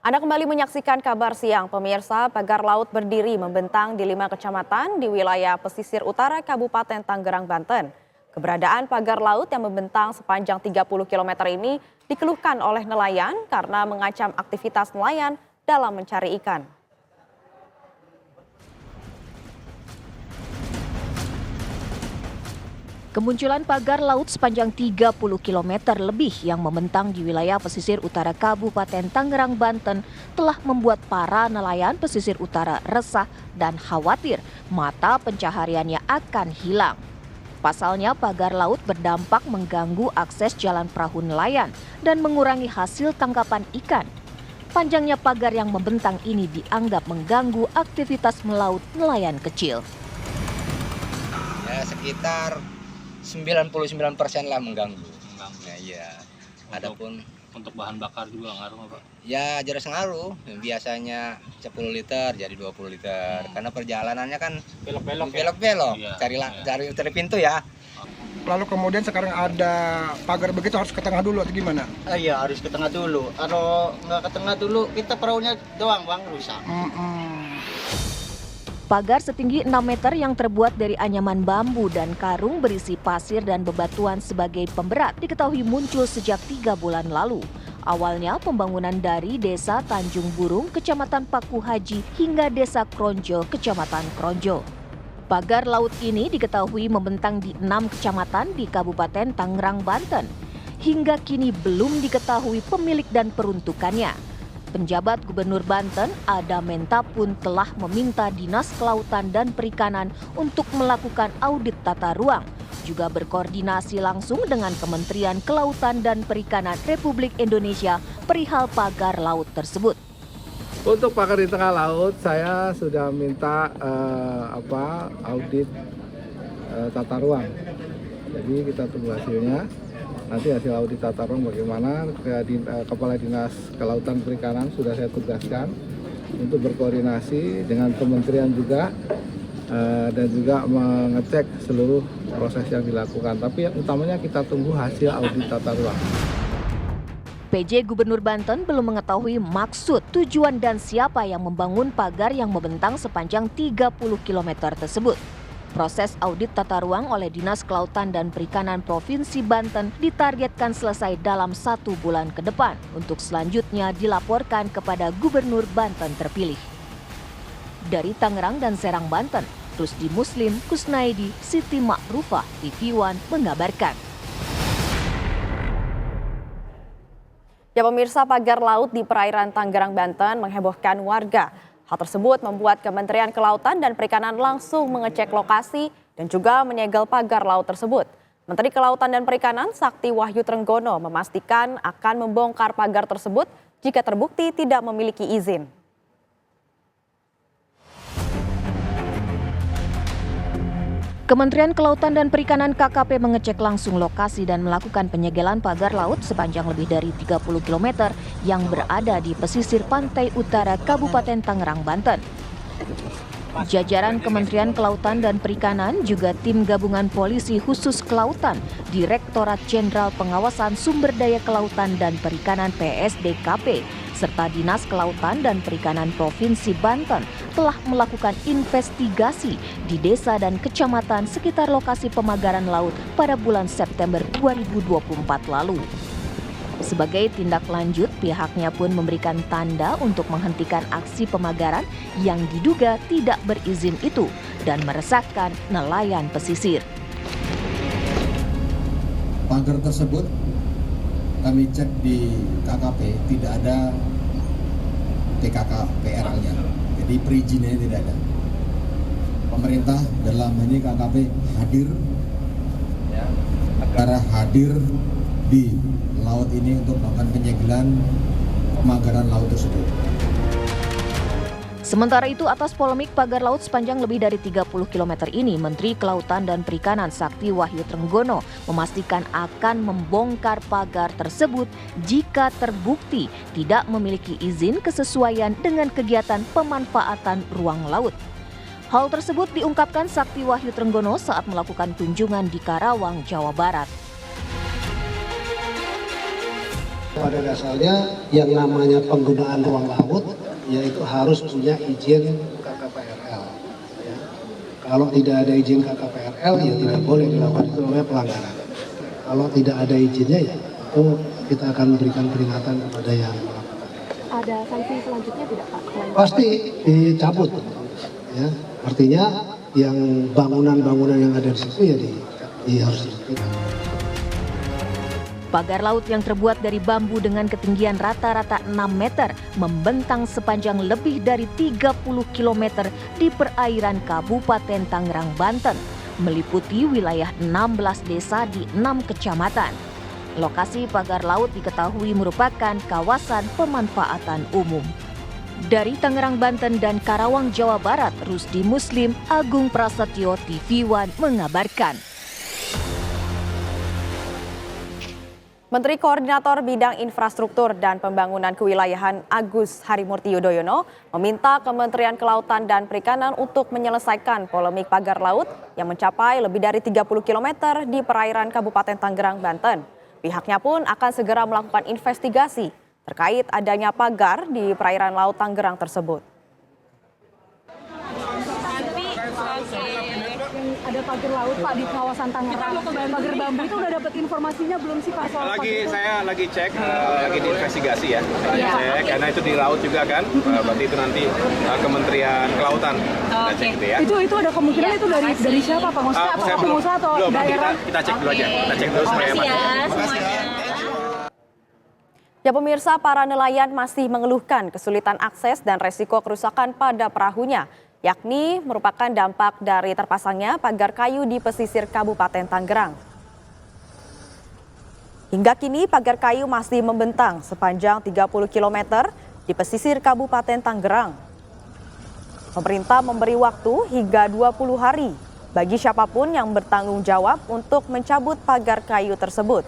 Anda kembali menyaksikan Kabar Siang, pemirsa. Pagar laut berdiri membentang di 5 kecamatan di wilayah pesisir utara Kabupaten Tangerang, Banten. Keberadaan pagar laut yang membentang sepanjang 30 km ini dikeluhkan oleh nelayan karena mengancam aktivitas nelayan dalam mencari ikan. Kemunculan pagar laut sepanjang 30 km lebih yang membentang di wilayah pesisir utara Kabupaten Tangerang, Banten telah membuat para nelayan pesisir utara resah dan khawatir mata pencahariannya akan hilang. Pasalnya pagar laut berdampak mengganggu akses jalan perahu nelayan dan mengurangi hasil tangkapan ikan. Panjangnya pagar yang membentang ini dianggap mengganggu aktivitas melaut nelayan kecil. Ya, sekitar 99% lah mengganggu. Ya, iya. Adapun untuk bahan bakar juga ngaruh nggak, Pak? Ya jelas ngaruh. Biasanya 10 liter jadi 20 liter. Karena perjalanannya kan belok-belok. Iya, cari pintu ya. Lalu kemudian sekarang ada pagar begitu harus ke tengah dulu atau gimana? Iya harus ke tengah dulu. Kalau nggak ke tengah dulu kita perahunya doang bang rusak. Pagar setinggi 6 meter yang terbuat dari anyaman bambu dan karung berisi pasir dan bebatuan sebagai pemberat diketahui muncul sejak 3 bulan lalu. Awalnya pembangunan dari Desa Tanjung Burung, Kecamatan Paku Haji hingga Desa Kronjo, Kecamatan Kronjo. Pagar laut ini diketahui membentang di 6 kecamatan di Kabupaten Tangerang, Banten. Hingga kini belum diketahui pemilik dan peruntukannya. Penjabat Gubernur Banten, Ada Menta pun telah meminta Dinas Kelautan dan Perikanan untuk melakukan audit tata ruang, juga berkoordinasi langsung dengan Kementerian Kelautan dan Perikanan Republik Indonesia perihal pagar laut tersebut. Untuk pagar di tengah laut, saya sudah minta audit tata ruang. Jadi kita tunggu hasilnya. Nanti hasil audit tata ruang bagaimana, Kepala Dinas Kelautan Perikanan sudah saya tugaskan untuk berkoordinasi dengan kementerian juga dan juga mengecek seluruh proses yang dilakukan. Tapi yang utamanya kita tunggu hasil audit tata ruang. PJ Gubernur Banten belum mengetahui maksud, tujuan dan siapa yang membangun pagar yang membentang sepanjang 30 km tersebut. Proses audit tata ruang oleh Dinas Kelautan dan Perikanan Provinsi Banten ditargetkan selesai dalam 1 bulan ke depan untuk selanjutnya dilaporkan kepada Gubernur Banten terpilih. Dari Tangerang dan Serang, Banten, Rusdi Muslim, Kusnaidi, Siti Ma'rufah, TV One mengabarkan. Ya pemirsa, pagar laut di perairan Tangerang, Banten menghebohkan warga. Hal tersebut membuat Kementerian Kelautan dan Perikanan langsung mengecek lokasi dan juga menyegel pagar laut tersebut. Menteri Kelautan dan Perikanan Sakti Wahyu Trenggono memastikan akan membongkar pagar tersebut jika terbukti tidak memiliki izin. Kementerian Kelautan dan Perikanan KKP mengecek langsung lokasi dan melakukan penyegelan pagar laut sepanjang lebih dari 30 km yang berada di pesisir pantai utara Kabupaten Tangerang, Banten. Jajaran Kementerian Kelautan dan Perikanan juga tim gabungan polisi khusus kelautan, Direktorat Jenderal Pengawasan Sumber Daya Kelautan dan Perikanan PSDKP, serta Dinas Kelautan dan Perikanan Provinsi Banten telah melakukan investigasi di desa dan kecamatan sekitar lokasi pemagaran laut pada bulan September 2024 lalu. Sebagai tindak lanjut, pihaknya pun memberikan tanda untuk menghentikan aksi pemagaran yang diduga tidak berizin itu dan meresahkan nelayan pesisir. Pagar tersebut kami cek di KKP tidak ada PKK-PRL-nya, jadi perizinannya tidak ada. Pemerintah dalam ini KKP hadir, negara hadir di laut ini untuk melakukan penyegelan pemagaran laut tersebut. Sementara itu, atas polemik pagar laut sepanjang lebih dari 30 km ini, Menteri Kelautan dan Perikanan Sakti Wahyu Trenggono memastikan akan membongkar pagar tersebut jika terbukti tidak memiliki izin kesesuaian dengan kegiatan pemanfaatan ruang laut. Hal tersebut diungkapkan Sakti Wahyu Trenggono saat melakukan kunjungan di Karawang, Jawa Barat. Pada dasarnya yang namanya penggunaan ruang laut yaitu harus punya izin KKPRL. Ya. Kalau tidak ada izin KKPRL ya tidak boleh dilakukan, itu namanya pelanggaran. Kalau tidak ada izinnya ya itu kita akan berikan peringatan kepada yang melakukan. Ada sanksi selanjutnya tidak Pak? Pasti dicabut. Ya. Artinya yang bangunan-bangunan yang ada di situ ya harus dihentikan. Pagar laut yang terbuat dari bambu dengan ketinggian rata-rata 6 meter membentang sepanjang lebih dari 30 km di perairan Kabupaten Tangerang, Banten, meliputi wilayah 16 desa di 6 kecamatan. Lokasi pagar laut diketahui merupakan kawasan pemanfaatan umum. Dari Tangerang, Banten dan Karawang, Jawa Barat, Rusdi Muslim, Agung Prasetyo, TV One mengabarkan. Menteri Koordinator Bidang Infrastruktur dan Pembangunan Kewilayahan Agus Harimurti Yudhoyono meminta Kementerian Kelautan dan Perikanan untuk menyelesaikan polemik pagar laut yang mencapai lebih dari 30 km di perairan Kabupaten Tangerang, Banten. Pihaknya pun akan segera melakukan investigasi terkait adanya pagar di perairan laut Tangerang tersebut. Ada pagar laut Pak di kawasan Tangerang. Pagar bambu itu udah dapat informasinya belum sih Pak? Saya lagi cek, lagi diinvestigasi ya. Cek, karena itu di laut juga kan. Berarti itu nanti Kementerian Kelautan. Cek gitu ya. Itu ada kemungkinan itu dari siapa Pak? Maksudnya apakah pengusaha atau daerah? Kita cek dulu aja. Kita cek dulu supaya aman. Ya pemirsa, para nelayan masih mengeluhkan kesulitan akses dan resiko kerusakan pada perahunya, yakni merupakan dampak dari terpasangnya pagar kayu di pesisir Kabupaten Tangerang. Hingga kini pagar kayu masih membentang sepanjang 30 km di pesisir Kabupaten Tangerang. Pemerintah memberi waktu hingga 20 hari bagi siapapun yang bertanggung jawab untuk mencabut pagar kayu tersebut.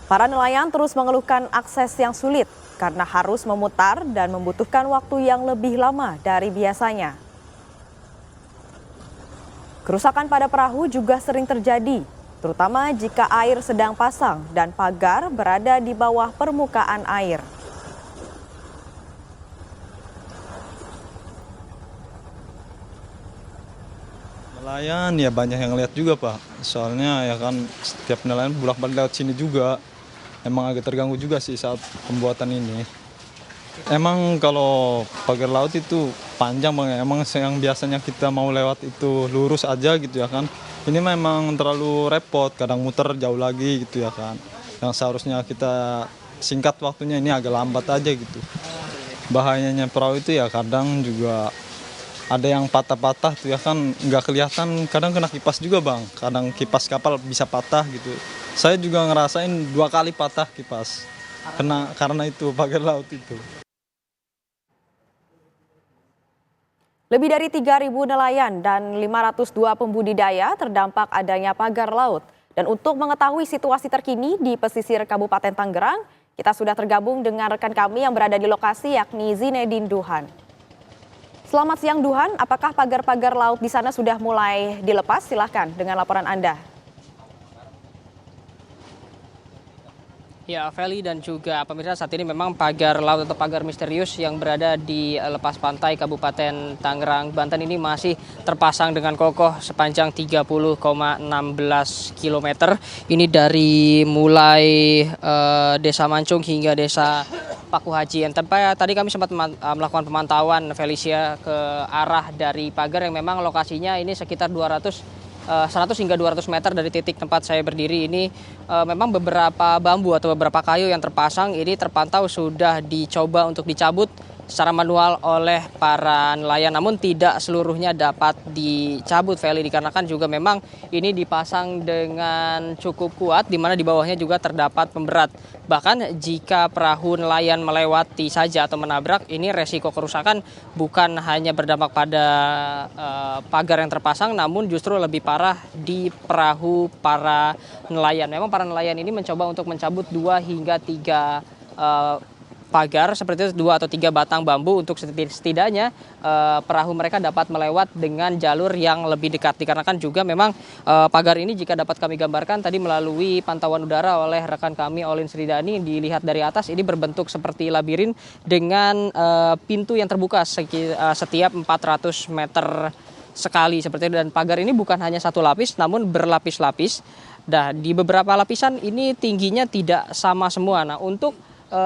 Para nelayan terus mengeluhkan akses yang sulit karena harus memutar dan membutuhkan waktu yang lebih lama dari biasanya. Kerusakan pada perahu juga sering terjadi, terutama jika air sedang pasang dan pagar berada di bawah permukaan air. Nelayan ya banyak yang lihat juga Pak, soalnya ya kan setiap nelayan bolak-balik lewat sini juga. Emang agak terganggu juga sih saat pembuatan ini. Emang kalau pagar laut itu panjang Bang, emang yang biasanya kita mau lewat itu lurus aja gitu ya kan. Ini memang terlalu repot, kadang muter jauh lagi gitu ya kan. Yang seharusnya kita singkat waktunya ini agak lambat aja gitu. Bahayanya perahu itu ya kadang juga ada yang patah-patah tuh ya kan, nggak kelihatan, kadang kena kipas juga Bang. Kadang kipas kapal bisa patah gitu. Saya juga ngerasain 2 kali patah kipas, karena itu pagar laut itu. Lebih dari 3.000 nelayan dan 502 pembudidaya terdampak adanya pagar laut. Dan untuk mengetahui situasi terkini di pesisir Kabupaten Tangerang, kita sudah tergabung dengan rekan kami yang berada di lokasi yakni Zinedine Duhan. Selamat siang Duhan, apakah pagar-pagar laut di sana sudah mulai dilepas? Silahkan dengan laporan Anda. Ya, Feli dan juga pemirsa, saat ini memang pagar laut atau pagar misterius yang berada di lepas pantai Kabupaten Tangerang, Banten ini masih terpasang dengan kokoh sepanjang 30,16 km. Ini dari mulai Desa Mancung hingga Desa Paku Haji. Tadi kami sempat melakukan pemantauan Felicia ke arah dari pagar yang memang lokasinya ini sekitar 100 hingga 200 meter dari titik tempat saya berdiri ini. Memang beberapa bambu atau beberapa kayu yang terpasang ini terpantau sudah dicoba untuk dicabut secara manual oleh para nelayan, namun tidak seluruhnya dapat dicabut, Feli, dikarenakan juga memang ini dipasang dengan cukup kuat, di mana di bawahnya juga terdapat pemberat. Bahkan jika perahu nelayan melewati saja atau menabrak, ini resiko kerusakan bukan hanya berdampak pada pagar yang terpasang, namun justru lebih parah di perahu para nelayan. Memang para nelayan ini mencoba untuk mencabut 2 hingga 3 pagar seperti itu 2 atau 3 batang bambu untuk setidaknya perahu mereka dapat melewat dengan jalur yang lebih dekat. Dikarenakan juga memang pagar ini jika dapat kami gambarkan tadi melalui pantauan udara oleh rekan kami Olin Sridani, dilihat dari atas ini berbentuk seperti labirin dengan pintu yang terbuka setiap 400 meter sekali seperti itu, dan pagar ini bukan hanya satu lapis namun berlapis-lapis. Nah, di beberapa lapisan ini tingginya tidak sama semua. Nah, untuk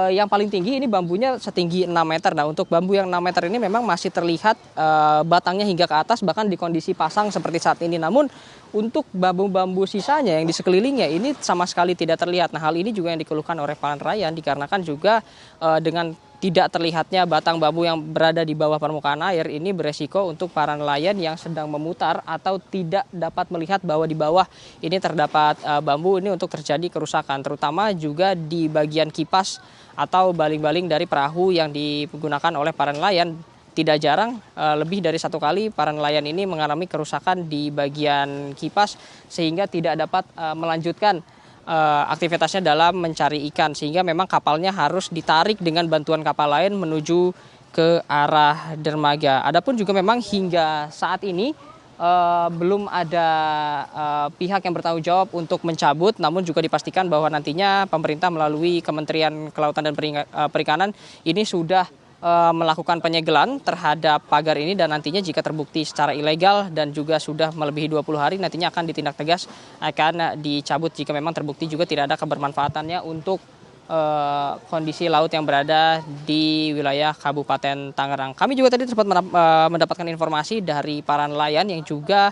yang paling tinggi ini bambunya setinggi 6 meter. Nah, untuk bambu yang 6 meter ini memang masih terlihat batangnya hingga ke atas bahkan di kondisi pasang seperti saat ini. Namun untuk bambu-bambu sisanya yang di sekelilingnya ini sama sekali tidak terlihat. Nah, hal ini juga yang dikeluhkan oleh para nelayan dikarenakan juga dengan tidak terlihatnya batang bambu yang berada di bawah permukaan air ini beresiko untuk para nelayan yang sedang memutar atau tidak dapat melihat bahwa di bawah ini terdapat bambu ini untuk terjadi kerusakan, terutama juga di bagian kipas atau baling-baling dari perahu yang digunakan oleh para nelayan. Tidak jarang lebih dari satu kali para nelayan ini mengalami kerusakan di bagian kipas sehingga tidak dapat melanjutkan aktivitasnya dalam mencari ikan, sehingga memang kapalnya harus ditarik dengan bantuan kapal lain menuju ke arah dermaga. Adapun juga memang hingga saat ini belum ada pihak yang bertanggung jawab untuk mencabut, namun juga dipastikan bahwa nantinya pemerintah melalui Kementerian Kelautan dan Perikanan ini sudah melakukan penyegelan terhadap pagar ini, dan nantinya jika terbukti secara ilegal dan juga sudah melebihi 20 hari nantinya akan ditindak tegas, akan dicabut jika memang terbukti juga tidak ada kebermanfaatannya untuk kondisi laut yang berada di wilayah Kabupaten Tangerang. Kami juga tadi sempat mendapatkan informasi dari para nelayan yang juga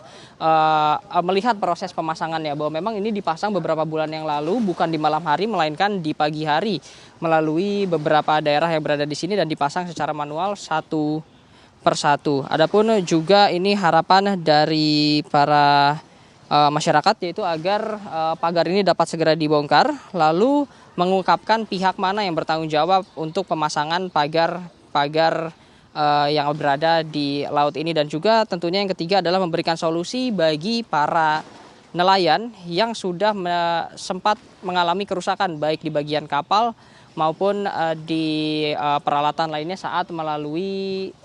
melihat proses pemasangannya, bahwa memang ini dipasang beberapa bulan yang lalu, bukan di malam hari melainkan di pagi hari melalui beberapa daerah yang berada di sini dan dipasang secara manual satu persatu. Adapun juga ini harapan dari para masyarakat yaitu agar pagar ini dapat segera dibongkar, lalu mengungkapkan pihak mana yang bertanggung jawab untuk pemasangan pagar yang berada di laut ini, dan juga tentunya yang ketiga adalah memberikan solusi bagi para nelayan yang sudah sempat mengalami kerusakan baik di bagian kapal maupun di peralatan lainnya saat melalui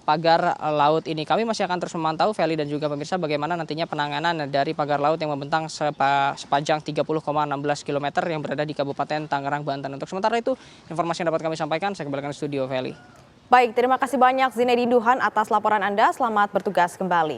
pagar laut ini. Kami masih akan terus memantau, Feli dan juga pemirsa, bagaimana nantinya penanganan dari pagar laut yang membentang sepanjang 30,16 km yang berada di Kabupaten Tangerang, Banten. Untuk sementara itu, informasi yang dapat kami sampaikan, saya kembalikan ke studio, Feli. Baik, terima kasih banyak Zinedine Duhan atas laporan Anda. Selamat bertugas kembali.